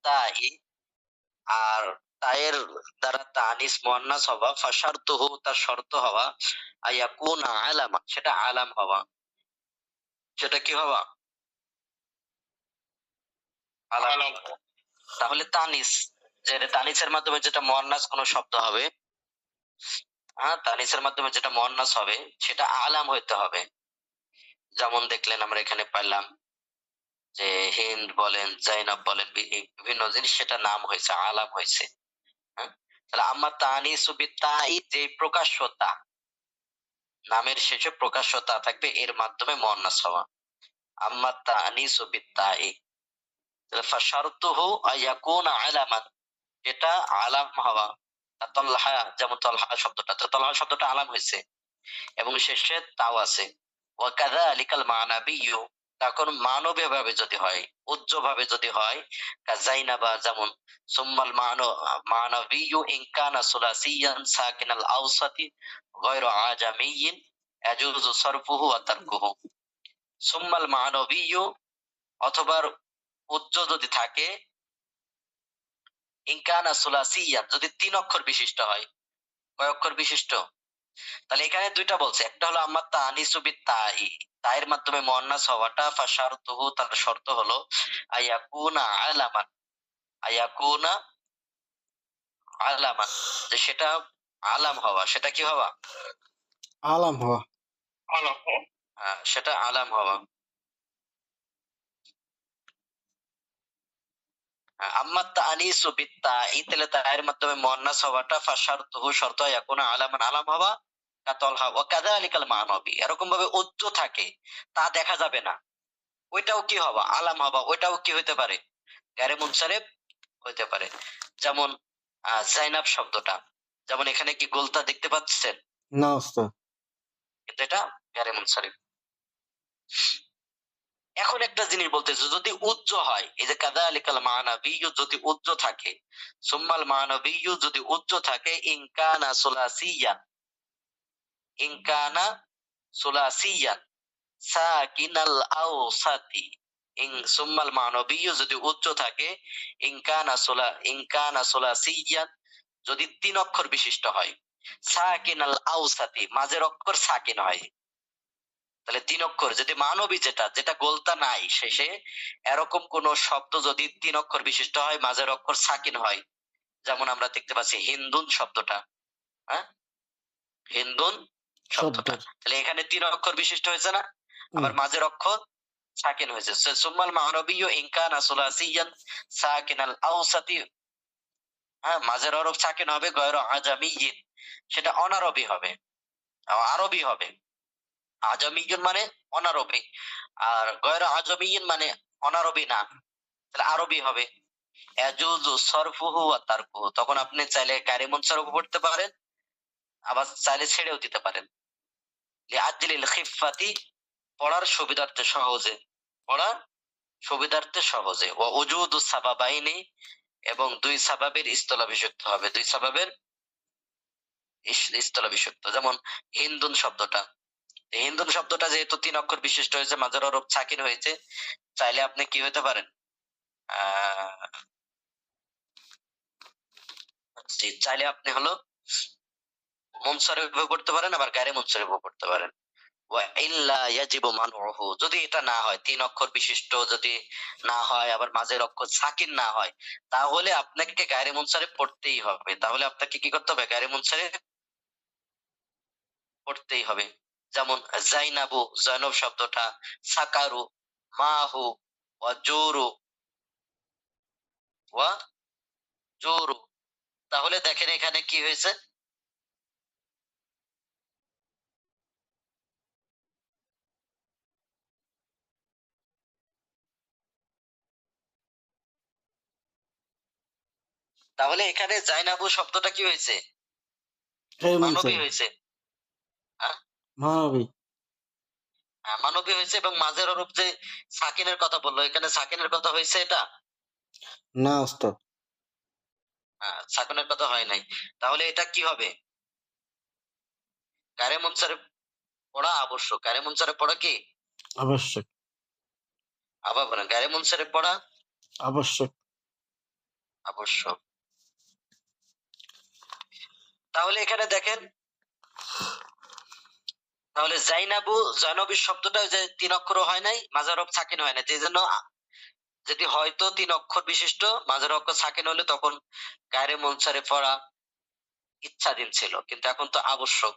তাই, আর তায়ের দ্বারা তানিস মুয়ান্নাস হওয়া, ফাশারতুহু তার শর্ত হওয়া, আয়াকুনা আলামা সেটা আলাম হওয়া, সেটা কি হওয়া? আলাম। তাহলে তানিস, যে তানিসের মাধ্যমে যেটা মুয়ান্নাস কোন শব্দ হবে, হ্যাঁ, তানিসের মাধ্যমে যেটা মুয়ান্নাস হবে সেটা আলাম হইতে হবে। যেমন দেখলেন আমরা এখানে পাইলাম যে হিন্দ বলেন, জাইনাব বলেন, বিভিন্ন জিনিস সেটা নাম হয়েছে, আলাম হয়েছে। হ্যাঁ, তাহলে আমার তানিসু বিত্তাই, যে প্রকাশ্যতা, নামের শেষে প্রকাশ্যতা থাকবে, এর মাধ্যমে মুয়ান্নাস হওয়া। আম্মা তানিসু বিত্তাই, তাহলে ফাশারতুহু আয়াকুনা আলামান, এটা আলাম হওয়া। তলহা, যেমন তলহা শব্দটা, তো তলহা শব্দটা আলাম হয়েছে এবং শেষে তাও আছে। ওয়াকাযালিকাল মানাবিয়্যু, তখন মানবীয় ভাবে যদি হয়, উচ্চ ভাবে যদি হয়, কাজাইনাবা, যেমন সুম্মাল মানবিয়্যু ইন কানা সুলাসিয়ান সাকিনাল আওসাতি গায়রু আজামিয়্যিন ইয়াজুজু সরফুহু ওয়া তারকুহু। সুম্মাল মানবিয়্যু, অথবা উচ্চ যদি থাকে, ইন কানা সুলাসিয়ান, যদি ৩ অক্ষর বিশিষ্ট হয়। কয় অক্ষর বিশিষ্ট? তাহলে এখানে দুইটা বলছে, একটা হলো আমার তানিসু বিত্তাই, তায়ের মাধ্যমে মুয়ান্নাস হওয়াটা, ফাশারতুহু তার শর্ত হলো আয়াকুনা আলামান, আয়াকুনা আলামান, যে সেটা আলাম হওয়া, সেটা কি হওয়া? আলাম হওয়া। সেটা আলাম হওয়া। আম্মা তানিসু বিত্তাই, তাহলে তায়ের মাধ্যমে মুয়ান্নাস হওয়াটা, ফাশারতুহু শর্ত আয়াকুনা আলামান, আলাম হওয়া। কাতলহা ওয়া কাযালিকাল মানবী, এরকম ভাবে উজ্জ থাকে, তা দেখা যাবে না, ওইটাও কি হবা? আলাম হবা। ওইটাও কি হইতে পারে? গায়রে মুনসারিফ হইতে পারে। যেমন জাইনাব শব্দটা, যেমন এখানে কি গোলতা দেখতে পাচ্ছেন? না ওস্তাদ। কিন্তু এটা গায়রে মুনসারিফ। এখন একটা জিনিস বলতেছে, যদি উজ্জ হয়, এই যে কাযালিকাল মানাবিয়্যু যদি উজ্জ থাকে, সুম্মাল মানাবিয়্যু যদি উজ্জ থাকে, ইন কানা সুলাসিয়ান, ইন কানা সুলাসিয়ান সাকিনাল আওসাতি, সুম্মাল মানবিয়্যু যদি উচ্চ থাকে, ইনকানা সুলাসিয়ান, যদি ৩ অক্ষর বিশিষ্ট হয়, সাকিনাল আওসাতি, মাঝের অক্ষর সাকিন হয়। তাহলে ৩ অক্ষর যদি মানবী, যেটা যেটা গোলতা নাই শেষে, এরকম কোন শব্দ যদি ৩ অক্ষর বিশিষ্ট হয়, মাঝের অক্ষর সাকিন হয়, যেমন আমরা দেখতে পাচ্ছি হিন্দুন শব্দটা, হ্যাঁ, হিন্দুন শব্দটা, তাহলে এখানে ৩ অক্ষর বিশিষ্ট হয়েছে না, আবার মাঝের অক্ষর সাকিন হয়েছে। সুম্মাল মানবিয়্যু ইন কানা সুলাসিয়ান সাকিনাল আওসাতি, হ্যাঁ, মাঝের হরফ সাকিন হবে, গায়রু আজামিয়্যিন, সেটা অনারবি হবে, আরবি হবে। আজামিয়্যিন মানে অনারবি, আর গায়রু আজামিয়্যিন মানে অনারবি না, তাহলে আরবি হবে। ইয়াজুজু সরফুহু ওয়া তারকুহু, তখন আপনি চাইলে গায়রে মুনসারিফ পড়তে পারেন, আবার চাইলে ছেড়েও দিতে পারেন। লিআজলিল খিফাতি, পড়ার সুবিধার্থে, সহজে, পড়ার সুবিধার্থে সহজে, ও উজুদু সাবাবাইনি, এবং ২ সাবাবের স্থলাভিষিক্ত হবে, ২ সাবাবের স্থলাভিষিক্ত। যেমন হিন্দুন শব্দটা, হিন্দুন শব্দটা যেহেতু ৩ অক্ষর বিশিষ্ট হয়েছে, মাঝের হরফ সাকিন হয়েছে, চাইলে আপনি কি হতে পারেন, চাইলে আপনি হলো মুনসারিফও পড়তে পারেন, আবার গায়রে মুনসারিফও পড়তে পারেন। যদি এটা না হয়, ৩ অক্ষর বিশিষ্ট যদি না হয়, আবার মাঝের অক্ষর সাকিন না হয়, তাহলে আপনাকে গায়রে মুনসারিফ পড়তেই হবে। তাহলে আপনাকে কি করতে হবে? গায়রে মুনসারিফ পড়তেই হবে। যেমন জাইনাবু, জয়নব শব্দটা, সাকারু, মাহু, ওয়াজুরু, ওয়াজুরু, তাহলে দেখেন এখানে কি হয়েছে, তাহলে এখানে জাইনাবু শব্দটা কি হয়েছে? মানবী হয়েছে। হ্যাঁ, মানবী। মানবী হয়েছে, এবং মাঝের হরফ যে সাকিনের কথা বললো, এখানে সাকিনের কথা হয়েছে এটা? না ওস্তাদ। সাকিনের কথা হয় নাই। তাহলে এটা কি হবে? গায়রে মুনসারিফ পড়া আবশ্যক। গায়রে মুনসারিফ পড়া কি আবশ্যক। আবার বলেন, গায়রে মুনসারিফ পড়া আবশ্যক। আবশ্যক। তাহলে এখানে দেখেন, তাহলে জৈনবী শব্দটা যে 3 অক্ষর হয় নাই, মাঝার হরফ সাকিন হয় না, যে জন্য যদি হয়তো 3 অক্ষর বিশিষ্ট মাঝার অক্ষর সাকিন হলে তখন গায়রে মুনসারিফ পড়া ইচ্ছাধীন ছিল, কিন্তু এখন তো আবশ্যক।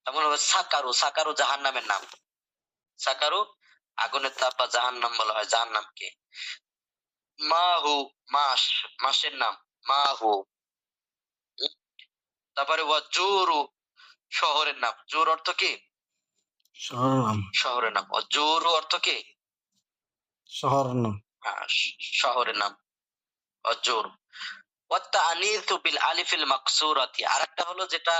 তেমন হবে সাকারু, সাকারু জাহান্নামের নাম। সাকারু আগুনের তাপ বা জাহান্নাম বলা হয় জাহান্নামকে। মাহু মাস, মাসের নাম মাহু। তারপরে ওয়াজুরু শহরের নাম। জুর অর্থ কি? শহরের নাম। শহরের নাম। অজুরু অর্থ কি? শহরের নাম। শহরের নাম অজুর। ওয়াত্তাআনিসু বিল আলিফিল মাকসুরাতি, আরেকটা হলো যেটা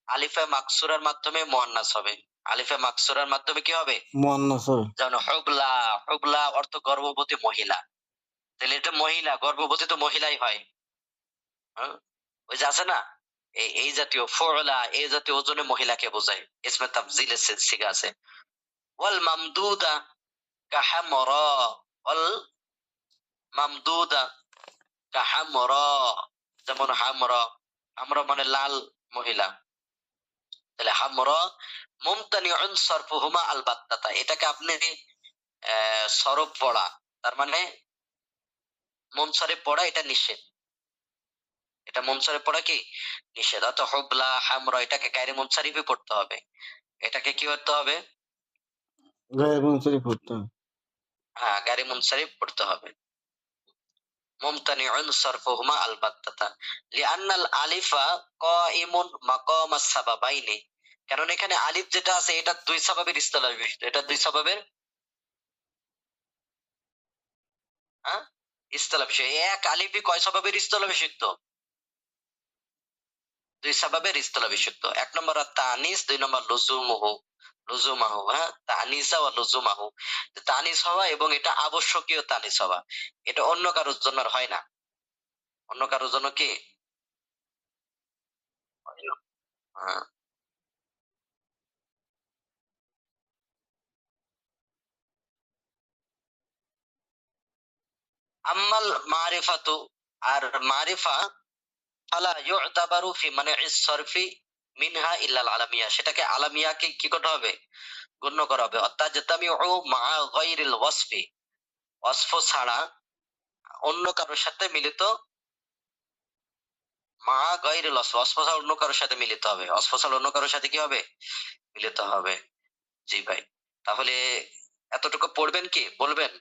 আলিফে মাকসুরার মাধ্যমে মুয়ান্নাস হবে। আলিফে মাকসুরার মাধ্যমে কি হবে? মুয়ান্নাস হবে। যেমন হুবলা, হুবলা অর্থ গর্ভবতী মহিলা। তাহলে এটা মহিলা, গর্ভবতী তো মহিলাই হয়। হ্যাঁ? ওই যে আছে না, এই জাতীয় ফুলা, এই জাতীয় ওজনে মহিলাকে বোঝায়, ইসমে তাফজিলের সিগা আছে। ওয়াল মামদুদা কাহামরা, ওয়াল মামদুদা কাহামরা, যেমন হামরা, হামরা মানে লাল মহিলা। তাহলে হামরা মুমতানিউন সরফুহুমা আল বাত্তাতা, এটাকে আপনি সরফ পড়া, তার মানে মুনসারিফ পড়া, এটা নিষেধ। এটা মুনসারিফ পড়া কি নিষেধ। অর্থাৎ হুবলা হামরা এটাকে গায়রে মুনসারিফই পড়তে হবে। এটাকে কি করতে হবে? গায়রে মুনসারিফ পড়তে হবে। হ্যাঁ, গায়রে মুনসারিফ পড়তে হবে। মুমতানিউন সরফুহুমা আল বাত্তাতা লিআন্নাল আলিফা কাইমুন মাকামাস সাবাবাইনি, কারণ এখানে আলিফ যেটা আছে এটা দুই সাবাবের ইস্তিলাহ বিশিষ্ট। এটা দুই সাবাবের ইস্তিলাহ বিশিষ্ট। এক আলিফই কয় সাবাবের ইস্তিলাহ বিশিষ্ট? দুই সাবাবের ইস্তিলাহ বিশিষ্ট। এক নম্বর তানিস, দুই নম্বর লুজুমুহু, লুজুমাহু। হ্যাঁ, তানিসা ওয়া লুজুমাহু, তানিস হওয়া এবং এটা আবশ্যকীয় তানিস হওয়া। এটা অন্য কারোর জন্য আর হয় না। অন্য কারোর জন্য কি হয় না। হ্যাঁ। আম্মাল মারিফাতু, আর মারিফা ফালা ইউতাবারু ফি মানঈস সরফি মিনহা ইল্লাল আলামিয়া, সেটাকে আলামিয়াকে কি করতে হবে? গণ্য করা হবে। অত্তাজতামিউ মা গায়রিল ওয়াসফি, ওয়াসফ ছাড়া অন্য কারোর সাথে মিলিত, মা গায়রিল ওয়াসফ, ওয়াসফ ছাড়া অন্য কারোর সাথে মিলিত হবে। ওয়াসফ ছাড়া অন্য কারোর সাথে কি হবে? মিলিত হবে। জি ভাই, তাহলে এতটুকু পড়বেন কি বলবেন?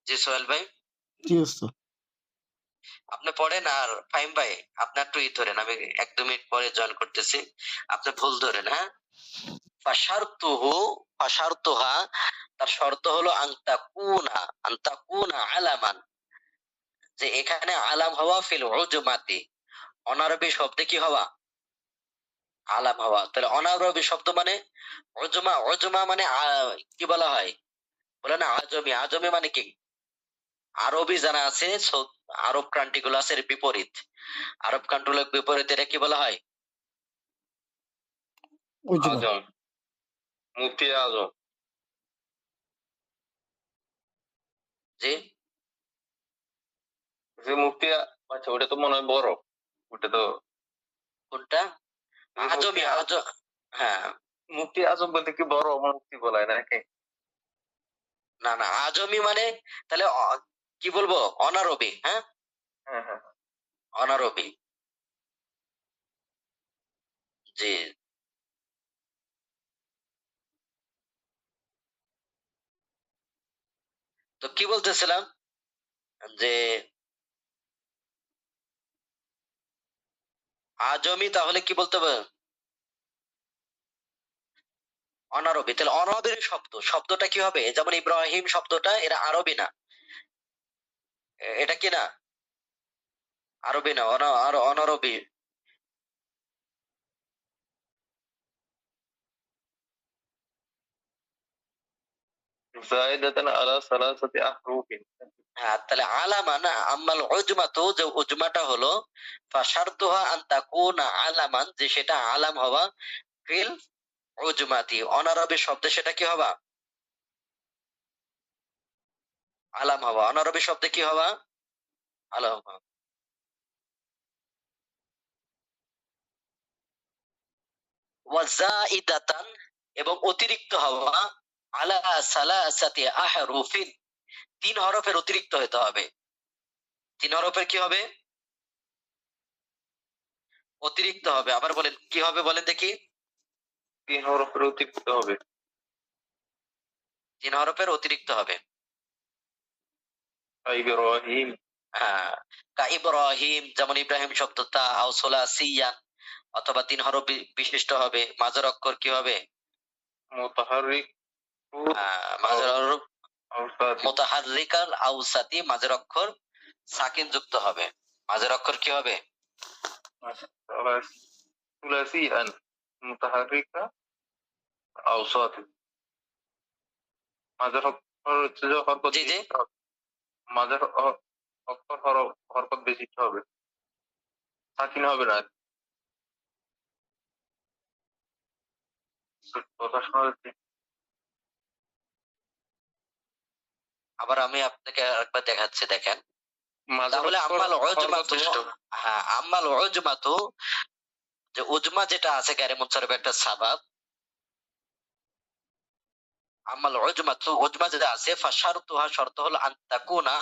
জি সোহেল ভাই, জি ওস্তাদ। আপনি পড়েন। আর ফাহিম ভাই, আপনি একটু ধরেন, আমি 1-2 মিনিট পরে জয়েন করতেছি। আপনি ভুল ধরেন। হ্যাঁ, ফাশারতুহু, ফাশারতুহা, তার শর্ত হলো আনতাকুনা, আনতাকুনা আলামান, যে এখানে আলাম হওয়া, ফিল উজমাতি, অনারবি শব্দে কি হওয়া? আলাম হওয়া। তাহলে অনারবি শব্দ মানে উজমা, উজমা মানে কি বলা হয়? বলে না আজমি, আজমি মানে কি? আরবি যারা আছে, আরব কান্ট্রি গুলো আছে, এর বিপরীত। আরব কান্ট্রি গুলোর বিপরীত এটা কি বলা হয়? উজমা। আজম, মুফতি আজম। জি, যে মুফতি, আচ্ছা ওটা তো মনে হয় বড়, ওটা তো কোনটা? আজমি, আজম। হ্যাঁ, মুফতি আজম বলতে কি বড় মুফতি বলা হয় নাকি? না না, আজমি মানে তাহলে কি বলবো, অনারবি। হ্যাঁ, হ্যাঁ হ্যাঁ, অনারবি। জি, তো কি বলতেছিলাম যে আজমি তাহলে কি বলতে হবে? অনারবি। তাহলে অনারবির শব্দ, শব্দটা কি হবে? যেমন ইব্রাহিম শব্দটা এরা আরবি না, এটা কি না আরবি না, অনারবি। জায়দাতান আলা সালাসাতি আহরুফিন। হ্যাঁ, তাহলে আলামা না, আম্মাল উজমাতু, যে উজমাটা হলো ফাশারতুহা আন তাকুনা আলামান, যে সেটা আলাম হওয়া, ফিল উজমাতি, অনারবি শব্দে সেটা কি হবা? আলাম হওয়া। অনারবি শব্দে কি হওয়া? আলাম হওয়া। ওয়াজাইদাতান এবং অতিরিক্ত হওয়া আলা সালাসাতি আহরুফিন, 3 হরফের অতিরিক্ত হতে হবে। 3 হরফের কি হবে? অতিরিক্ত হবে। আবার বলেন কি হবে বলেন দেখি? 3 হরফের অতিরিক্ত হবে। 3 হরফের অতিরিক্ত হবে। ইব্রাহিম। হ্যাঁ, কা ইব্রাহিম, যেমন ইব্রাহিম শব্দটা আও সুলাসিয়ান, অথবা 3 হরফ বিশিষ্ট হবে। মাঝের অক্ষর কি হবে? মুতাহাররিক মাঝের হরফ আওসাত মুতাহাররিকাল আওসাতি, মাঝের অক্ষর সাকিন যুক্ত হবে। মাঝের অক্ষর কি হবে? সুলাসিয়ান মুতাহাররিকা আওসাত। মাঝের অক্ষর হচ্ছে যে হরকত জি জি, মাঝের অক্ষর হরকত বিশিষ্ট হবে, সাকিন হবে না। কথা শোনা যাচ্ছে? আবার আমি আপনাকে আরেকবার দেখাচ্ছি, দেখেন। মাঝের তাহলে অক্ষর আম্মাল হরকত উজমাতু, বিশিষ্ট। হ্যাঁ আম্মাল উজমাতু, যে উজমা যেটা আছে গায়রে মুনসারিফ একটা সাবাব, আম্মাল উজমাতু, উজমা যেটা আছে ফাশারতুহা, শর্ত হলো আন তাকুনা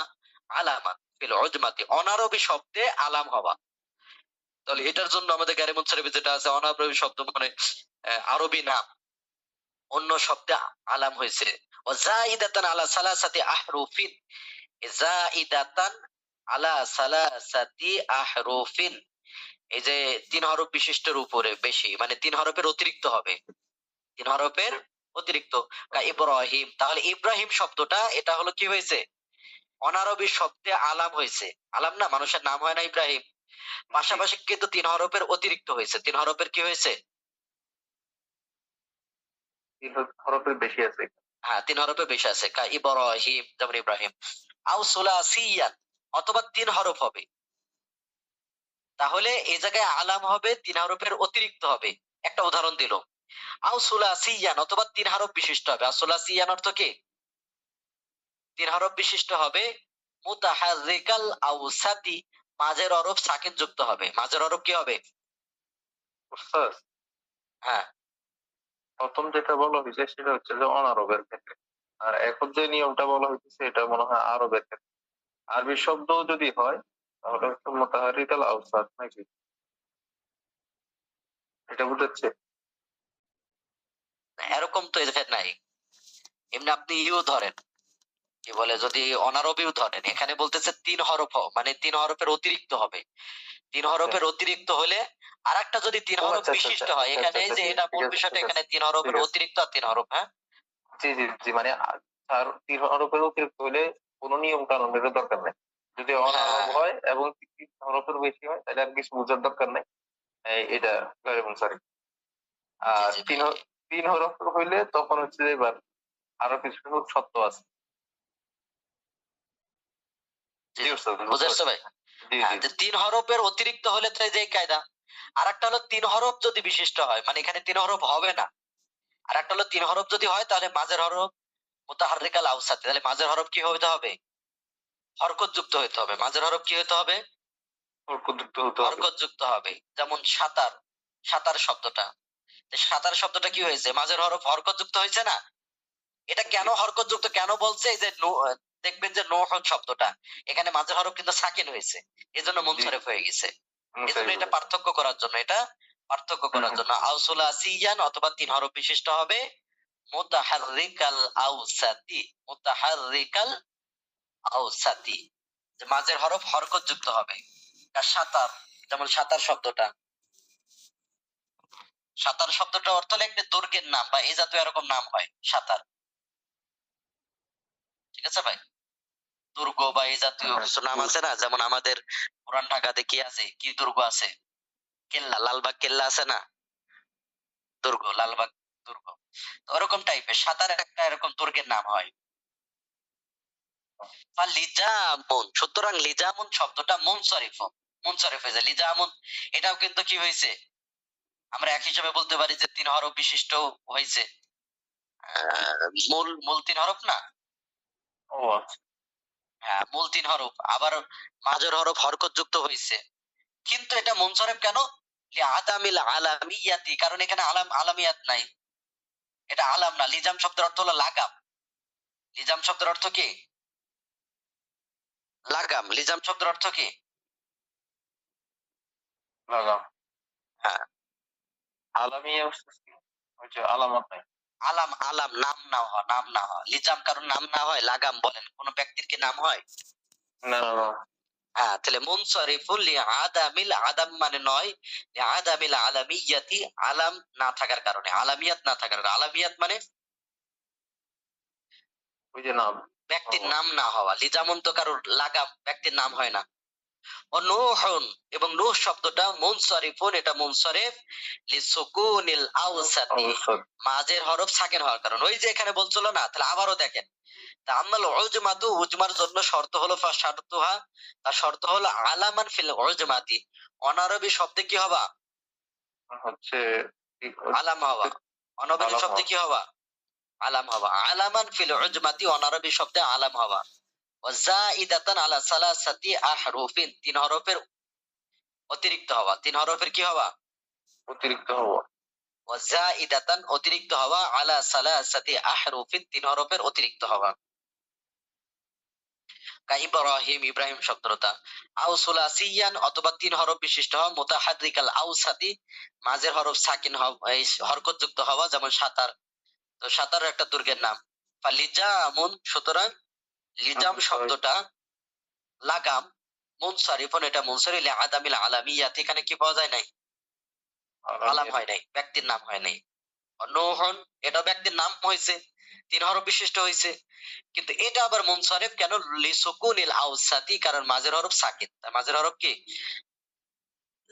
আলামা ফিল উজমাতি, অনারবি শব্দে আলাম হওয়া। তাহলে এটার জন্য আমাদের গায়রে মুনসারিফে যেটা আছে অনারবি শব্দ মানে আরবি নাম, অন্য শব্দে আলাম হয়েছে। ওয়াজাইদাতান আলা সালাসাতি আহরুফিন, জাইদাতান আলা সালাসাতি আহরুফিন, এই যে 3 হরফ বিশিষ্টের উপরে বেশি, মানে 3 হরফের অতিরিক্ত হবে। 3 হরফের অতিরিক্ত। কা ইব্রাহিম, তাহলে ইব্রাহিম শব্দটা এটা হলো কি হয়েছে? অনারবি শব্দে আলাম হয়েছে। আলাম না, মানুষের নাম হয় না ইব্রাহিম? পাশাপাশি কিন্তু 3 হরফের অতিরিক্ত হয়েছে। 3 হরফের কি হয়েছে? 3 হরফের বেশি আছে। হ্যাঁ, 3 হরফের বেশি আছে। কা ইব্রাহিম, যেমন ইব্রাহিম। আও সুলাসিয়ান, অথবা 3 হরফ হবে। তাহলে এই জায়গায় আলাম হবে, 3 হরফের অতিরিক্ত হবে। একটা উদাহরণ দিল। আও সুলাসিয়ান, অথবা 3 হরফ বিশিষ্ট হবে। আর সুলাসিয়ান অর্থ কি? 3 হরফ বিশিষ্ট হবে। মুতাহাররিকাল আওসাতি, মাঝের হরফ সাকিন যুক্ত হবে। মাঝের হরফ কি হবে? উস্তাদ, হ্যাঁ, প্রথম যেটা বলা হয়েছে সেটা হচ্ছে যে অনারবের ক্ষেত্রে, আর এখন যে নিয়মটা বলা হয়েছে এটা মনে হয় আরবের ক্ষেত্রে। আরবি শব্দ যদি হয় তাহলে হচ্ছে মুতাহাররিকাল আওসাত, নাকি? এটা বুঝাচ্ছে? এরকম তো এদের নাই। এমনি আপনি ইউ ধরেন, কি বলে, যদি অনারবিও ধরেন, এখানে বলতেছে 3 হরফ মানে 3 হরফের অতিরিক্ত হবে। 3 হরফের অতিরিক্ত হলে আর একটা যদি 3 ও হরফ আচ্ছা আচ্ছা বিশিষ্ট আচ্ছা হয়, আচ্ছা এখানে আচ্ছা, যে ঠিক এটা ঠিক মূল আছে বিষয়টা, ঠিক আছে এখানে 3 ঠিক হরফের আছে। অতিরিক্ত আর 3 হরফ। হ্যাঁ, জি জি জি, মানে আর 3 হরফের অতিরিক্ত হলে কোনো নিয়ম কানুনের দরকার নেই। যদি অনারব হ্যাঁ, হয় এবং 3 হরফের বেশি হয় তাহলে আর কিছু বোঝার দরকার নেই। এটা গায়রে মুনসারিফ। জি আর জি তিন ভাই, তিন হরফ হইলে তখন হচ্ছে যে এবার আরো কিছু শর্ত আছে। জি জি জি, ওস্তাদ, বুঝতে বুঝতে পারছো পারছি। ভাই? জি হ্যাঁ, জি তো 3 হরফের অতিরিক্ত হলে তো এই যে কায়দা। আর একটা হলো 3 হরফ যদি বিশিষ্ট হয়, মানে এখানে 3 হরফ হবে না। আর একটা হলো 3 হরফ যদি হয়, তাহলে মাঝের হরফ মুতাহাররিকাল আওসাতি, তাহলে মাঝের হরফ কি হতে হবে? হরকত যুক্ত হতে হবে। মাঝের হরফ কি হতে হবে? যুক্ত হতে হবে। হরকত যুক্ত হবে। যেমন সাঁতার, সাঁতার শব্দটা, সাঁতার শব্দটা কি হয়েছে? মাঝের হরফ হরকত যুক্ত হয়েছে না? এটা কেন হরকত যুক্ত কেন বলছে? এই যে দেখবেন যে নোহ শব্দটা, এখানে মাঝের হরফ কিন্তু সাকিন হয়েছে, এজন্য জি, মুনসারিফ হয়ে গেছে। এজন্য মুনসারিফ এটা হয়েছে। পার্থক্য করার জন্য, এটা পার্থক্য হুম করার হুম। জন্য আউসুলা সিয়ান, অথবা 3 হরফ বিশিষ্ট হবে। মুতাহাররিকাল আউসাতি, মুতাহাররিকাল আউসাতি, যে মাঝের হরফ হরকত যুক্ত হবে। আর সাঁতার, যেমন সাঁতার শব্দটা, সাঁতার শব্দটা অর্থ হলো একটা দুর্গের নাম, বা এই জাতীয় এরকম নাম হয় সাঁতার। ঠিক আছে ভাই? দুর্গ বা এই জাতীয় কিছু নাম আছে না, যেমন আমাদের পুরান ঢাকাতে কি আছে, কি দুর্গ আছে? কেল্লা, লালবাগ কেল্লা আছে না? দুর্গ, লালবাগ দুর্গ। তো ওরকম টাইপের সাঁতার একটা এরকম দুর্গের নাম হয়। বা লিজামুন, সুতরাং লিজামুন শব্দটা মুনসারিফ, মুনসারিফ হয়েছে। লিজামুন এটাও কিন্তু কি হয়েছে? আমরা এক হিসাবে বলতে পারি যে 3 হরফ বিশিষ্ট হয়েছে। মূল মূল 3 হরফ না? ও আচ্ছা। হ্যাঁ, মূল 3 হরফ, আবার মাঝের হরফ হরকত যুক্ত হয়েছে, কিন্তু এটা মুনসারিফ কেন? লিআদামিল আলামিয়াতি, কারণ এখানে আলামিয়াত নাই, এটা আলাম না। লিজাম শব্দের অর্থ হলো লাগাম। লিজাম শব্দের অর্থ কি? লাগাম। লিজাম শব্দের অর্থ কি? লাগাম। হ্যাঁ, আলামিয়া ওই যে আলামত নাই। আলাম, আলাম নাম না হওয়া, নাম না হওয়া। লিজাম কারণ নাম না হয়, লাগাম বলেন কোন ব্যক্তির কি নাম হয়? না না না। হ্যাঁ, তাহলে মুনসারিফুল লিআদামিল, আদাম মানে নয়, লিআদামিল আলামিয়াতি, আলাম না থাকার কারণে, আলামিয়াত না থাকার কারণে। আলামিয়াত মানে ওই যে নাম। ব্যক্তির নাম না হওয়া। লিজামুন তো কারোর লাগাম, ব্যক্তির নাম হয় না। ও নূহুন, এবং নূহ শব্দটা মুনসারিফুন, এটা মুনসারিফ লিসুকুনিল আওসাতি, অবশ্যই। মাঝের হরফ সাকিন হওয়ার কারণ। ওই যে এখানে বলছিল না, তাহলে আবারও দেখেন। তাআম্মাল উজমাতু, উজমার জন্য শর্ত হলো ফাশারতুহা, তার শর্ত হলো আলামান ফিল উজমাতি, অনারবি শব্দে কি হবা? হচ্ছে আলাম হওয়া। অনারবি আলাম শব্দে হওয়া। কি হবা? আলাম হওয়া। আলামান ফিল উজমাতি, অনারবি শব্দে আলাম হওয়া। ওয়া যাইদাতান আলা সালাসাতি আহরুফিন, 3 হরফের অতিরিক্ত হওয়া। 3 হরফের কি হওয়া? অতিরিক্ত হওয়া। ওয়া যাইদাতান, অতিরিক্ত হওয়া, আলা সালাসাতি আহরুফিন, 3 হরফের অতিরিক্ত হওয়া। কা ইব্রাহিম, ইব্রাহিম শব্দটা। আও সুলাসিয়ান, অথবা 3 হরফ বিশিষ্ট হওয়া, মুতাহাররিকাল আওসাতি, মাঝের হরফ সাকিন হওয়া, এই হরকত যুক্ত হওয়া, যেমন সাতার। তো সাতার একটা দুর্গের নাম। ফালিজামুন, সুতরাং লিজাম শব্দটা লাগাম, মুনসারিফুন, এটা মুনসারিফ লিআদামিল আলামিয়াত, এখানে কি পাওয়া যায় নাই? আলাম হয় নাই, ব্যক্তির নাম হয় নাই। নূহুন, এটা ব্যক্তির নাম হয়েছে, 3 হরফ বিশিষ্ট হয়েছে, কিন্তু এটা আবার মুনসারিফ কেন? লিসুকুনিল আওসাতি, কারণ মাঝের হরফ সাকিন। তার মাঝের হরফ কি?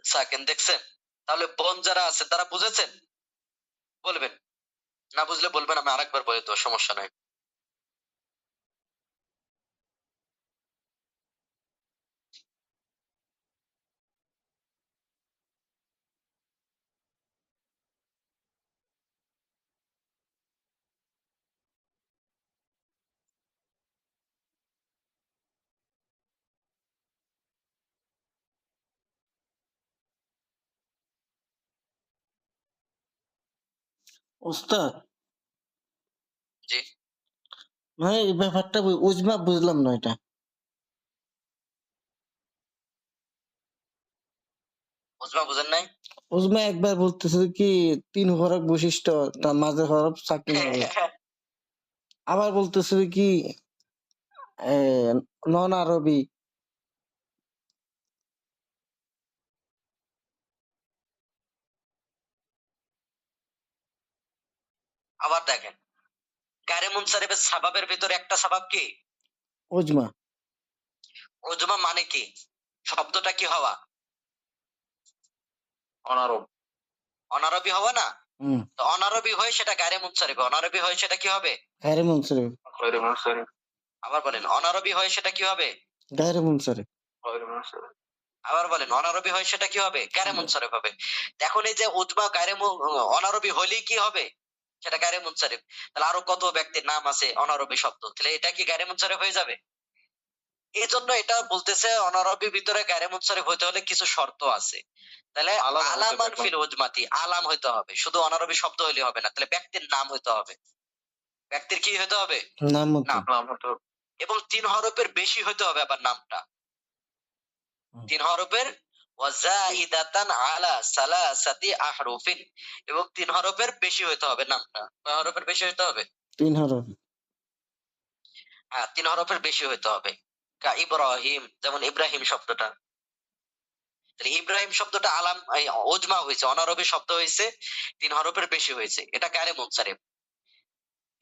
সাকিন। দেখছেন? তাহলে বোন যারা আছে তারা বুঝেছেন? বলবেন, না বুঝলে বলবেন, আমি আরেকবার বলে দেবো, সমস্যা নাই। ওস্তাদ, জি, ভাই এই ব্যাপারটা উজমা বুঝলাম না এটা। বুঝবা, বুঝেন নাই? উজমা একবার বলতেছে কি 3 হরফ বৈশিষ্ট্য, তার মাঝে হরফ সাকিন হবে। আবার বলতেছে কি নন আরবি। আবার দেখেন, গায়রে মুনসারিফের সাবাবের ভিতরে একটা সাবাব কি? উজমা। উজমা মানে কি? শব্দটা কি হওয়া? অনারব। অনারবি হওয়া না? হুম, তো অনারবি হয় সেটা গায়রে মুনসারিফ, অনারবি হয় সেটা কি হবে? গায়রে মুনসারিফ। গয়রে মুনসারিফ। আবার বলেন, অনারবি হয় সেটা কি হবে? গায়রে মুনসারিফ। গয়রে মুনসারিফ। আবার বলেন, অনারবি হয় সেটা কি হবে? গায়রে মুনসারিফ হবে। এখন এই যে উজমা অনারবি হলেই কি হবে? সেটা গায়রে মুনসারিফ। তাহলে আরো কত ব্যক্তির নাম আছে অনারবি শব্দ, তাহলে এটা কি গায়রে মুনসারিফ হয়ে যাবে? এই জন্য এটা বলতেছে অনারবির ভিতরে গায়রে মুনসারিফ হইতে হলে কিছু শর্ত আছে। তাহলে আলাম হতে আলামান হবে। ফিল উজমাতি, আলাম হইতে হবে, শুধু অনারবি শব্দ হইলে হবে না, তাহলে ব্যক্তির নাম হইতে হবে। ব্যক্তির কি হইতে হবে? নাম মতো। নাম। নাম হতে হবে। এবং 3 হরফের বেশি হইতে হবে আবার নামটা। 3 হরফের, ওয়াজাইদাতান আলা সালাসাতি আহরুফিন, এবং 3 হরফের বেশি হইতে হবে নামটা। কয় হরফের বেশি হইতে হবে? 3 হরফ। হ্যাঁ, 3 হরফের বেশি হইতে হবে। কা ইব্রাহিম, যেমন ইব্রাহিম শব্দটা। তাহলে ইব্রাহিম শব্দটা আলাম, এই উজমা হয়েছে, অনারবি শব্দ হয়েছে, 3 হরফের বেশি হয়েছে, এটা গায়রে মুনসারিফ।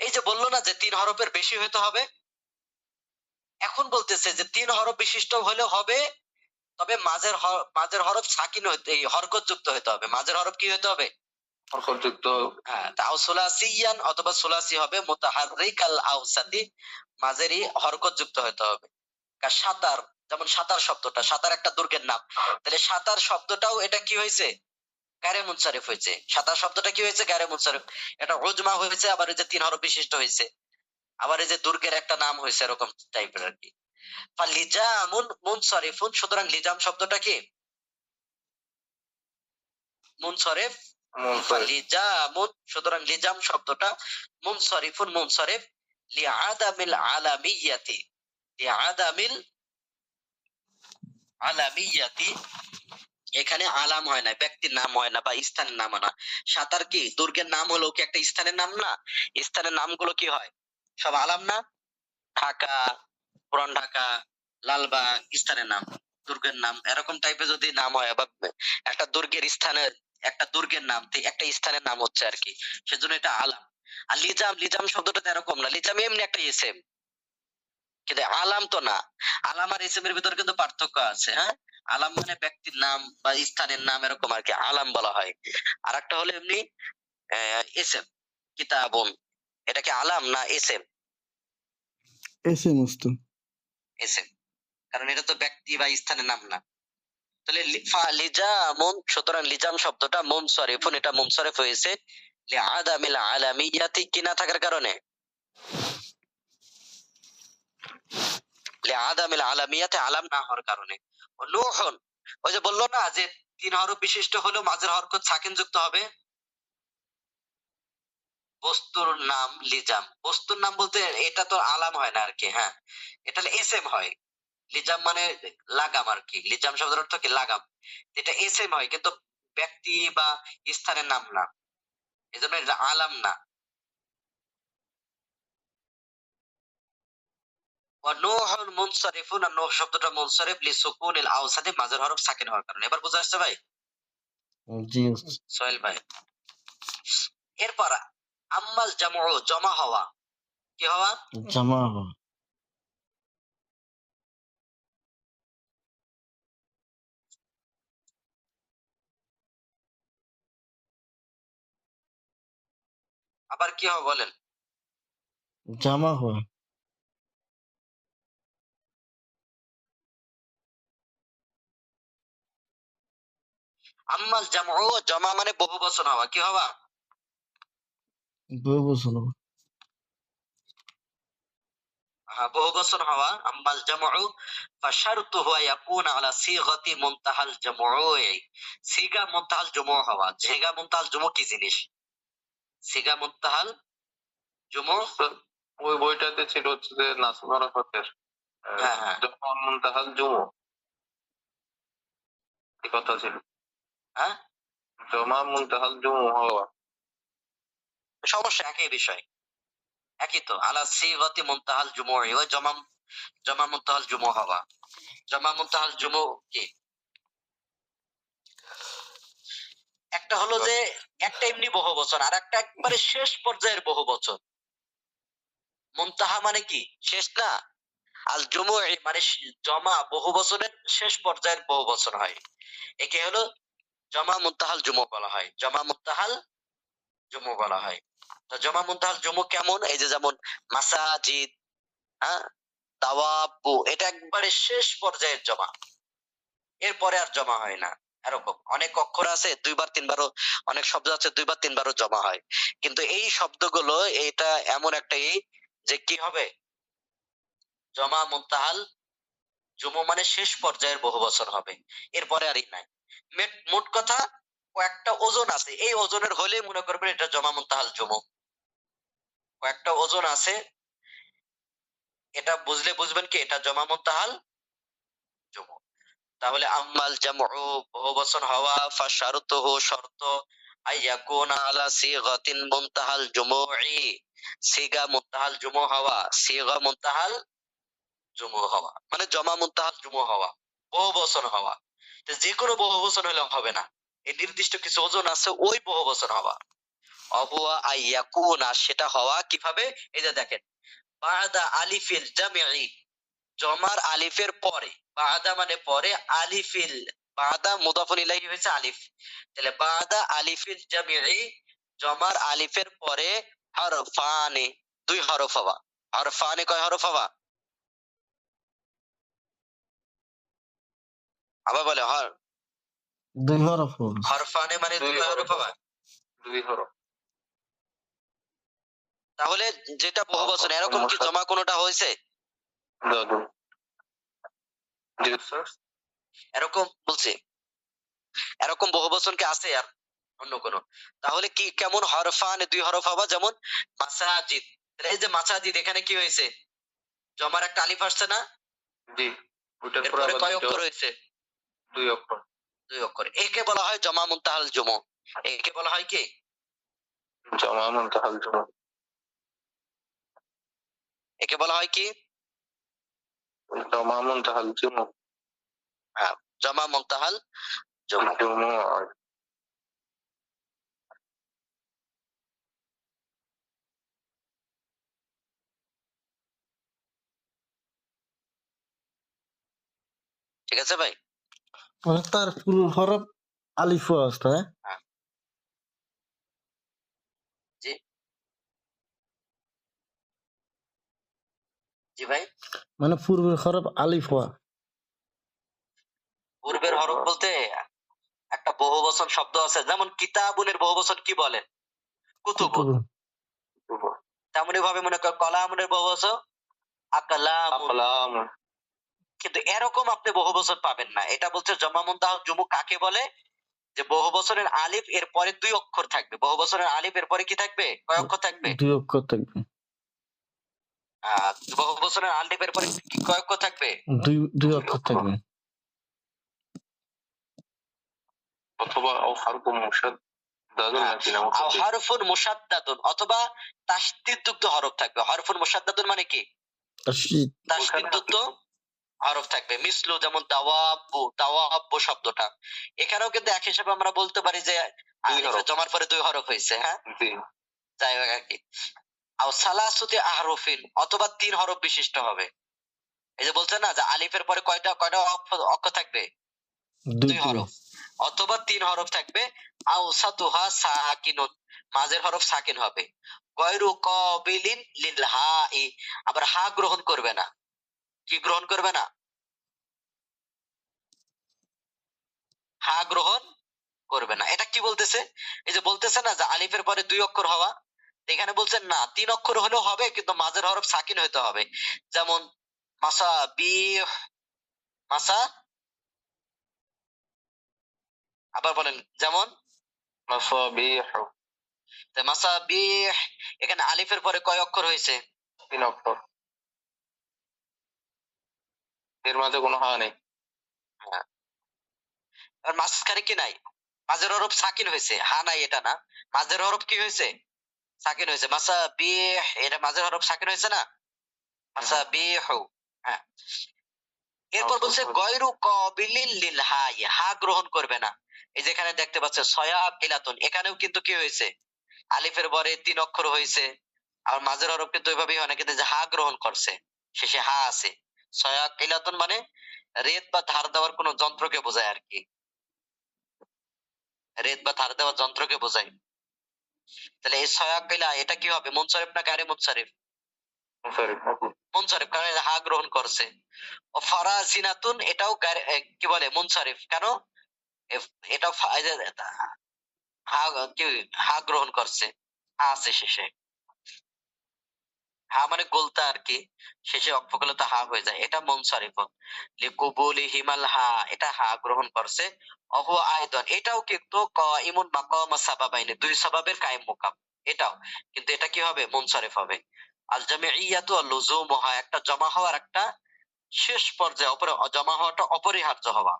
এই যে বললো না যে 3 হরফের বেশি হইতে হবে, এখন বলতেছে যে 3 হরফ বিশিষ্ট হলে হবে, তবে মাঝের হরফ সাকিন হইতে, এই হরকত যুক্ত হইতে হবে। মাঝের হরফ কি হইতে হবে? হরকতযুক্ত। হ্যাঁ, তাও সুলাসিয়ান, অথবা সুলাসি হবে, মুতাহাররিকাল আওসাতি, মাঝেরই হরকত যুক্ত হইতে হবে। সাতার, যেমন সাতার শব্দটা, সাতার একটা দুর্গের নাম, তাহলে সাতার শব্দটাও এটা কি হয়েছে? গায়রে মুনসারিফ হয়েছে। সাতার শব্দটা কি হয়েছে? গায়রে মুনসারিফ। এটা উজমা হয়েছে, আবার এই যে 3 হরফ বিশিষ্ট হয়েছে, আবার এই যে দুর্গের একটা নাম হয়েছে, এরকম টাইপের আর কি। ফালিজামুন মুনসারিফুন, সুতরাং লিজাম শব্দটা কি? মুনসারিফ। মুনসারিফ। ফালিজামুন, সুতরাং লিজাম শব্দটা মুনসারিফুন, মুনসারিফ। লিআদামিল আলামিয়াতি, লিআদামিল আলামিয়াতি, এখানে আলাম হয় না, ব্যক্তির নাম হয় না বা স্থানের নাম হয় না। সাতার কি দুর্গের নাম হলো কি একটা স্থানের নাম না? স্থানের নামগুলো কি হয়? সব আলাম না? ঢাকা, পুরান ঢাকা, লালবাগ স্থানের নাম, দুর্গের নাম, এরকম টাইপের যদি নাম হয় বা একটা দুর্গের স্থানের, একটা দুর্গের নাম একটা স্থানের নাম হচ্ছে আর কি, সেজন্য এটা আলাম। আর লিজাম, লিজাম শব্দটা তো এরকম না, লিজাম এমনি একটা ইসেম, কিন্তু আলাম তো না। আলাম আর ইসেমের ভিতরে কিন্তু পার্থক্য আছে। হ্যাঁ, আলাম মানে ব্যক্তির নাম বা স্থানের নাম, এরকম আর কি আলাম বলা হয়। আর একটা হলো এমনি ইসেম, কিতাবুন, এটা কি আলাম না ইসেম? এসে মস্ত। ইসেম, কারণ এটা তো ব্যক্তি বা স্থানের নাম না। তাহলে লিজামুন, সুতরাং লিজাম শব্দটা মুনসারিফুন, এটা মুনসারিফ হয়েছে লিআদামিল আলামিয়াতি, কি না থাকার কারণে, লিআদামিল আলামিয়াতি, আলাম না হওয়ার কারণে। ও নূহুন, ওই যে বললো না যে 3 হরফ বিশিষ্ট হলেও মাঝের হরকত সাকিন যুক্ত হবে। বস্তুর নাম লিজাম, বস্তুর নাম বলতে এটা তো আলাম হয় না আর কি। হ্যাঁ, এটা এসএম হয়। লিজাম মানে লাগাম আর কি, লিজাম শব্দের অর্থ কি লাগাম, এটা এসএম হয় কিন্তু ব্যক্তি বা স্থানের নাম না, এজন্য এটা আলাম না। নূহুন মুনসারিফুন, আর নূহ শব্দটা মুনসারিফ লিসুকুনিল আওসাদি, মাঝের হরফ সাকিন হওয়ার কারণে। এবার বুঝা আসছে ভাই? জি সোহেল ভাই। এরপর আম্মাল জামউ, জমা হওয়া, কি হওয়া? জামা। আবার কি হওয়া বলেন? জামা হওয়া। আম্মাল জামউ, জমা মানে বহু বচন হওয়া, কি হওয়া? বহু বছর। হ্যাঁ, বহু বচন হওয়া। আম্মাল জামউ ফাশারতুহু ইয়াকুনা আলা সিগাতি মুনতাহাল জামউই, সিগা মুনতাহাল জুমু হওয়া। সিগা মুনতাহাল জুমু কি জিনিস? সিগা মুনতাহাল জুমু, ওই বইটাতে ছিল হচ্ছে যে নাসব আরাফাতের হ্যাঁ হ্যাঁ যখন মুনতাহাল জুমু, এই কথা ছিল। হ্যাঁ, জমা মুনতাহাল জুমু হওয়া। সমস্যা একই বিষয়, একই তো। আলা সিগাতি মুনতাহাল জুমুই, ওই জমা, জমা মুনতাহাল জুমু হওয়া। জমা মুনতাহাল জুমু কি? একটা হলো যে একটা এমনি বহু বচন, আর একটা একবারে শেষ পর্যায়ের বহু বচন। মুনতাহা মানে কি? শেষ না। আল জুমুই মানে জমা, বহু বচনের শেষ পর্যায়ের বহু বচন হয়, একে হলো জমা মুনতাহাল জুমু বলা হয়। জমা মুনতাহাল জুমু বলা হয়। তো জমা মুনতাহাল জুমু কেমন? এই যে যেমন মাসাজিদ, হ্যাঁ, তাওয়াবু, এটা একবারে শেষ পর্যায়ের জমা, এরপরে আর জমা হয় না। এরকম অনেক অক্ষর আছে দুইবার তিনবারও, অনেক শব্দ আছে দুইবার তিনবারও জমা হয়, কিন্তু এই শব্দগুলো এটা এমন একটা যে কি হবে, জমা মুনতাহাল জুমু মানে শেষ পর্যায়ের বহু বচন হবে, এরপরে আর নাই। মোট কথা কয়েকটা ওজন আছে, এই ওজনের হলেই মনে করবেন এটা জমা মুনতাহাল জুমু। কয়েকটা ওজন আছে, এটা বুঝলে বুঝবেন কি এটা জমা মুনতাহাল জুমু। তাহলে আম্মাল জামউ বহু বচন হওয়া, ফাশারতুহু শর্ত, আইয়াকুনা আলা সিগাতিন মুনতাহাল জুমুই, সিগা মুনতাহাল জুমু হওয়া, সিগা মুনতাহাল জুমু হওয়া মানে জমা মুনতাহাল জুমু হওয়া, বহু বচন হওয়া। তো যে কোনো বহু বচন হলে হবে না, এই নির্দিষ্ট কিছু ওজন আছে, ওই বহু বচন হওয়া। অহুয়া আইয়াকুনা, সেটা হওয়া কিভাবে? এই যে দেখেন, বাদা আলিফিল জামিই, জমার আলিফের পরে, বাদা মানে পরে, আলিফিল, বাদা মুদাফুন ইলাইহি হয়েছে আলিফ, তাহলে বাদা আলিফিল জামিই, জমার আলিফের পরে হরফানে, দুই হরফ হওয়া। হরফানে কয় হরফ হওয়া? আবার বলে দুই হরফ। হরফানে মানে দুই হরফ হওয়া। দুই হরফ। তাহলে যেটা বহু বচন, এরকম কি জমা কোনোটা হয়েছে? দাদু জি স্যার। এরকম বলছি, এরকম বহুবচন কি আছে আর অন্য কোন? তাহলে কি কেমন হরফান দুই হরফ হবা, যেমন মাসাজিদ। তাহলে এই যে মাসাজিদ, এখানে কি হয়েছে? জমার একটা আলিফ আসছে না? জি, ওইটার পর এরপরে আবার কয় দুইটা অক্ষর হয়েছে? 2 অক্ষর। 2 অক্ষর। একে বলা হয় জমা মুনতাহাল জুমু। একে বলা হয় কি? জমা মুনতাহাল জুমু। একে বলা হয় কি? জমা মুনতাহাল জুমু। হ্যাঁ, জমা মুনতাহাল জুমু। জুমু। ঠিক আছে ভাই? মানে তার ফুল হরফ আলিফও আছে, হ্যাঁ? হ্যাঁ। জি। জি ভাই? মানে পূর্বের হরফ আলিফ ওয়া। পূর্বের হরফ বলতে একটা বহুবচন শব্দ আছে, যেমন কিতাবুনের বহুবচন কি বলেন? কুতুবুন। কুতুবুন। তেমনি ভাবে মনে কর কলামুনের বহুবচন আকলামুন। আকলামুন। কিন্তু এরকম আপনি বহুবচন পাবেন না। এটা বলছে জমা মুনতাহাল জুমু কাকে বলে? যে বহুবচনের আলিফ এর পরে 2 অক্ষর থাকবে। বহুবচনের আলিফ এর পরে কি থাকবে? কয় অক্ষর থাকবে? 2 অক্ষর থাকবে। বহুবচনের আলিফ এর পরে কি কয় অক্ষর থাকবে? 2 অক্ষর থাকবে। অথবা হারফুন মুশাদ্দাদুন নাকি না আও হারফুন মুশাদ্দাদুন, অথবা তাসদীদযুক্ত হরফ থাকবে। হরফুন মুশাদ্দাদুন মানে কি? তাসদীদ। তাসদীদযুক্ত হরফ থাকবে। মিসলু, যেমন দাওয়াব্বু, দাওয়াব্বু শব্দটা এখানেও কিন্তু এক হিসাবে আমরা বলতে পারি যে আলিফে জমার পরে 2 হরফ হয়েছে। হ্যাঁ, জি। যাই হোক আর কি। আও সালাসুতি আহরুফিন, অথবা 3 হরফ বিশিষ্ট হবে। এই যে বলছে না যে আলিফের পরে কয়টা কয়টা অক্ষর থাকবে? 2 হরফ, অথবা 3 হরফ থাকবে। আও সাতুহা সাকিনুন, মাঝের হরফ সাকিন হবে। গয়রু কাবিলিন লিল হাই, আবার হা গ্রহণ করবে না। কি গ্রহণ করবে না? হা গ্রহণ করবে না। এটা কি বলতেছে? এই যে বলতেছে না যে আলিফের পরে 2 অক্ষর হওয়া, এখানে বলছেন না 3 অক্ষর হলেও হবে, কিন্তু মাঝের হরফ সাকিন হইতে হবে। যেমন মাসাবিহ, মাসা, আবার বলেন যেমন মাসাবিহ। মাসাবিহ, এখানে আলিফের পরে কয় অক্ষর হয়েছে? 3 অক্ষর। এর মাঝে কোনো হা নেই। হ্যাঁ, আর মাঝখানে কি নাই? মাঝের হরফ সাকিন হয়েছে, হা নাই এটা না। মাঝের হরফ কি হয়েছে? সাকিন হয়েছে। মাসাবিহ, এটা মাঝের হরফ সাকিন হয়েছে না? মাসাবিহু। হ্যাঁ, এরপর বলছে গয়রু কাবিলিন লিল হাই, হা গ্রহণ করবে না। এই যেখানে দেখতে পাচ্ছেন সয়াকিলাতুন, এখানেও কিন্তু কি হয়েছে? আলিফের পরে 3 অক্ষর হয়েছে। আর মাঝের হরফ কিন্তু ওইভাবেই হয় না, কিন্তু যে হা গ্রহণ করছে, শেষে হা আছে। সয়াকিলাতুন মানে রেত বা ধার দেওয়ার কোন যন্ত্রকে বোঝায় আর কি। রেত বা ধার দেওয়ার যন্ত্রকে বোঝায়। তাহলে এই সয়াকিলা এটা কি হবে? মুনসারিফ না গায়রে মুনসারিফ? মুনসারিফ, কারণ হা গ্রহণ করছে। ও ফারাজিনাতুন, এটাও কি বলে? মুনসারিফ। কেন? এটা হা কি হা গ্রহণ করছে, হা আছে শেষে। হা মানে গোলতা আর কি, শেষে অক্ষগুলোতে হা হয়ে যায়, এটা মুনসারিফ। লিকুবুলি হিমাল হা, এটা হা গ্রহণ করছে। অহু আয়দন, এটাও কিন্তু কাইমুন মাকাম সাবাবাইনি, 2 সাবাবের কায়েম মুকাম। এটাও কিন্তু এটা কি হবে? মুনসারিফ হবে। আল জামিইয়াতু আল লুজুমুহা, একটা জমা হওয়ার একটা শেষ পর্যায়ে জমা হওয়াটা অপরিহার্য হওয়া।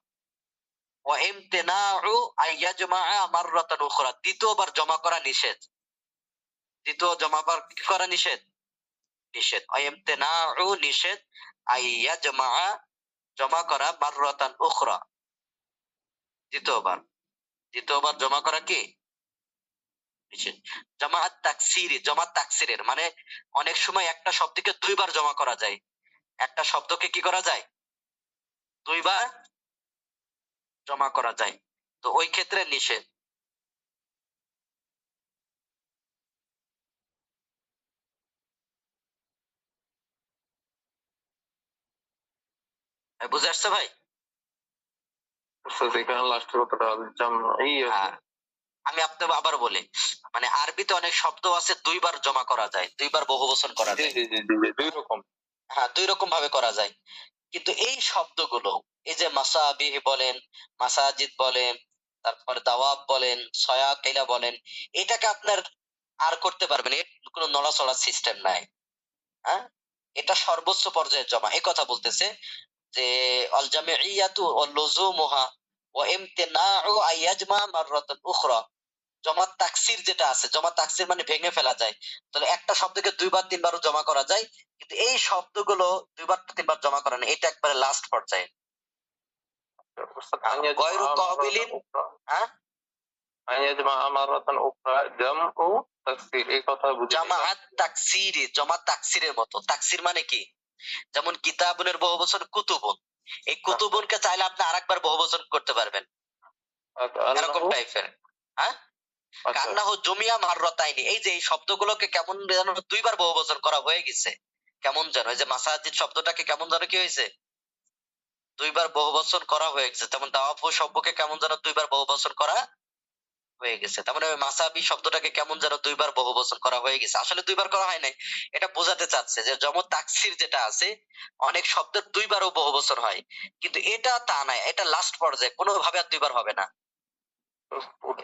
ওয়া ইমতিনাউ আইয়াজমাআ মাররাতান উখরা, দ্বিতীয়বার জমা করা নিষেধ। দ্বিতীয় জমাবার কি করা নিষেধ? নিষেধ। ইমতিনাউ নিষেধ, আইয়াজমাআ জমা করা, মাররাতান উখরা দ্বিতীয়বার। দ্বিতীয়বার জমা করা কি নিষেধ। জামাআত তাকসিরি, জামাত তাকসিরের মানে অনেক সময় একটা শব্দকে 2 বার জমা করা যায়। একটা শব্দকে কি করা যায়? 2 বার জমা করা যায়, তো ওই ক্ষেত্রে নিষেধ। বুঝে আসছে ভাই? যেখানে লাস্টের কথাটা জামঈয়া। হ্যাঁ, আমি আপনাকে আবার বলি, মানে আরবিতে অনেক শব্দ আছে 2 বার জমা করা যায়, 2 বার বহুবচন করা জি যায়। জি জি জি, 2 রকম। হ্যাঁ, 2 রকম ভাবে করা যায়। কিন্তু এই শব্দগুলো এই যে মাসাবিহ বলেন, মাসাজিদ বলেন, তারপর দাওয়াব বলেন, সয়াকিলা বলেন, এটাকে আপনার আর করতে পারবেন, এর কোনো নড়াচড়া সিস্টেম নাই। হ্যাঁ, এটা সর্বোচ্চ পর্যায়ে জমা, এই কথা বলতেছে যে আল জামিইয়াতু ওয়াল লুজুমুহা ওয়া ইমতিনাউ আইয়াজমা মাররাতান উখরা। জমা তাকসির যেটা আছে, জমা তাকসির মানে ভেঙে ফেলা যায়, তাহলে একটা শব্দকে দুইবার তিনবারও জমা করা যায়, কিন্তু এই শব্দগুলো দুইবার তিনবার জমা করা না, এটা একবারে লাস্ট পর্যায়ে। উস্তাদ আন ইয়াজমা গয়রু কাবিলিন, মাররাতান উখরা, হ্যাঁ, আন ইয়াজমা মাররাতান উখরা জামউ তাকসির, এই কথা বুঝি নাই। জামাআত তাকসিরে, জমা তাকসিরের মতো। তাকসির মানে কি, যেমন কিতাবুনের বহুবচন কুতুবুন, এই কুতুবুনকে চাইলে আপনি আরেকবার বহুবচন করতে পারবেন, এরকম আন্নাহু, টাইপের। হ্যাঁ, আচ্ছা কান্নাহু জমিয়া মাররাতাইনি, এই যে এই শব্দগুলোকে কেমন যেন দুইবার বহুবচন করা হয়ে গেছে, কেমন যেন এই যে মাসাজিদ শব্দটাকে কেমন যেন কি হয়েছে, দুইবার বহুবচন করা হয়ে গেছে, তেমন দাওয়াফ শব্দকে কেমন যেন দুইবার বহুবচন করা হয়ে গেছে, তার মানে ওই মাসাবি শব্দটাকে কেমন যেন দুইবার বহুবচন করা হয়ে গেছে, আসলে দুইবার করা হয় নাই, এটা বোঝাতে চাচ্ছে যে জমা তাকসির যেটা আছে, অনেক শব্দের দুইবারও বহুবচন হয়, কিন্তু এটা তা নাই, এটা লাস্ট পর্যায়ে, কোনোভাবে আর দুইবার হবে না।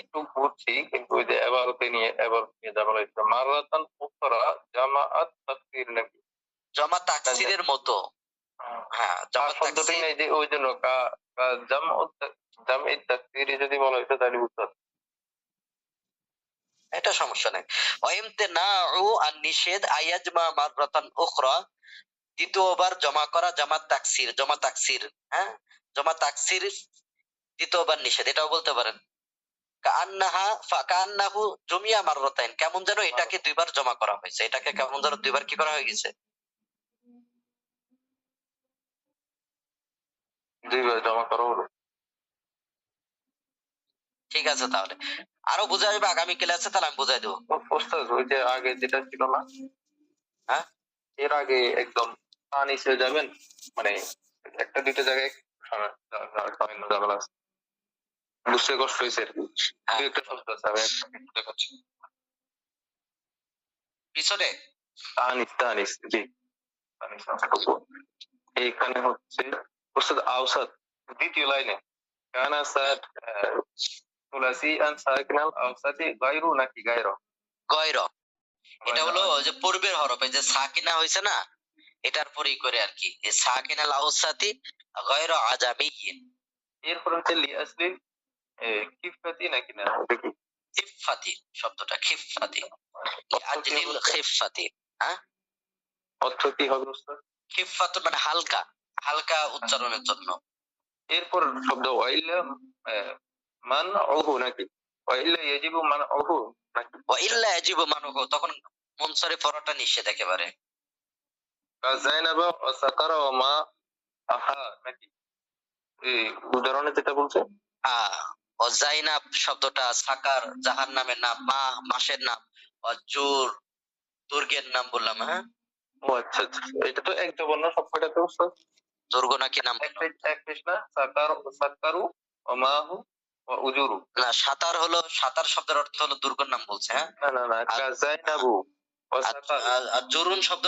একটু বুঝছি, কিন্তু ওই যে এবারতে নিয়ে যা বলা হয়েছে মাররাতান উখরা জামাআত তাকসির নাকি? জমা তাকসিরের মতো। হ্যাঁ, আর জমা শব্দটাই তাকসির, নাই যে ওই জন্য জামঈ তাকসির যদি বলা হয়েছে তাহলে বুঝতে পারছি। এটা সমস্যা নাই। ওয়াইমতিনাউ আন নিষেধ আয়াজমা মাররাতান উখরা, দ্বিতীয়বার জমা করা, জমা তাকসির, জমা তাকসির, হ্যাঁ, জমা তাকসির দ্বিতীয়বার নিষেধ, এটাও বলতে পারেন। কান্নাহু জমিয়া মাররাতাইন, কেমন যেন এটাকে দুইবার জমা করা হয়েছে, এটাকে কেমন যেন দুইবার কি করা হয়ে গেছে। দুইবার জমা করা হলো। ঠিক আছে, তাহলে আরো বোঝা যাবে আগামী ক্লাসে, তাহলে আমি বুঝাই দেবো। ওস্তাদ ওই যে আগে যেটা ছিল না, হ্যাঁ, এর আগে একদম নিচে যাবেন, মানে একটা দুইটা জায়গায় ঝামেলা আছে, বুঝতে কষ্ট হয়েছে আর কি। হ্যাঁ, দুই একটা শব্দ আছে, আমি একটু দেখাচ্ছি। পিছনে তানিস, জি, তানিস আছে। এইখানে হচ্ছে ওস্তাদ আওসাত, দ্বিতীয় লাইনে কানা সাদ তুলাসি আন সাকিনাল আওসাতি গায়রু নাকি গায়র? গয়র, এটা হলো ওই যে পূর্বের হরফ, এই যে সাকিনা হয়েছে না, এটার পরেই করে আর কি, এই সাকিনা লাউসাতি গয়র আজামিয়িন। এরপর হচ্ছে লি আসলি কিফাতি নাকি না, এটা কি? খিফাতি, শব্দটা খিফাতি, আজলিল খিফাতি। হ্যাঁ, অর্থ কি হবে ওস্তাদ? খিফাত মানে হালকা, হালকা উচ্চারণের জন্য। এরপর শব্দ ওয়াইলা মান ওহু নাকি? ওয়াইলা ইয়াজিবু মান ওহু নাকি? ওয়া ইল্লা ইয়াজিবু মানহু, তখন মুনসারিফ হওয়াটা নিষেধ একেবারে। কাযায়নাবা ওয়া সাকারা ওয়া মা আহা নাকি? এই উদাহরণে যেটা বলছে ও জাইনাব শব্দটা সাকার জাহান্নামের নাম, মা মাসের নাম, জুর দুর্গের নাম বললাম। হ্যাঁ, ও আচ্ছা আচ্ছা, এটা তো এক জবর্ণ সব কয়টাতে ওস্তাদ? দুর্গ নাকি নাম এক পেশ না, সাকারু ওয়া মাহু ওয়া উজুরু। না, সাতার হলো, সাতার শব্দের অর্থ হলো দুর্গের নাম বলছে। হ্যাঁ, না কাযায়নাবু ওয়া সাকারু। আর জুরুন শব্দ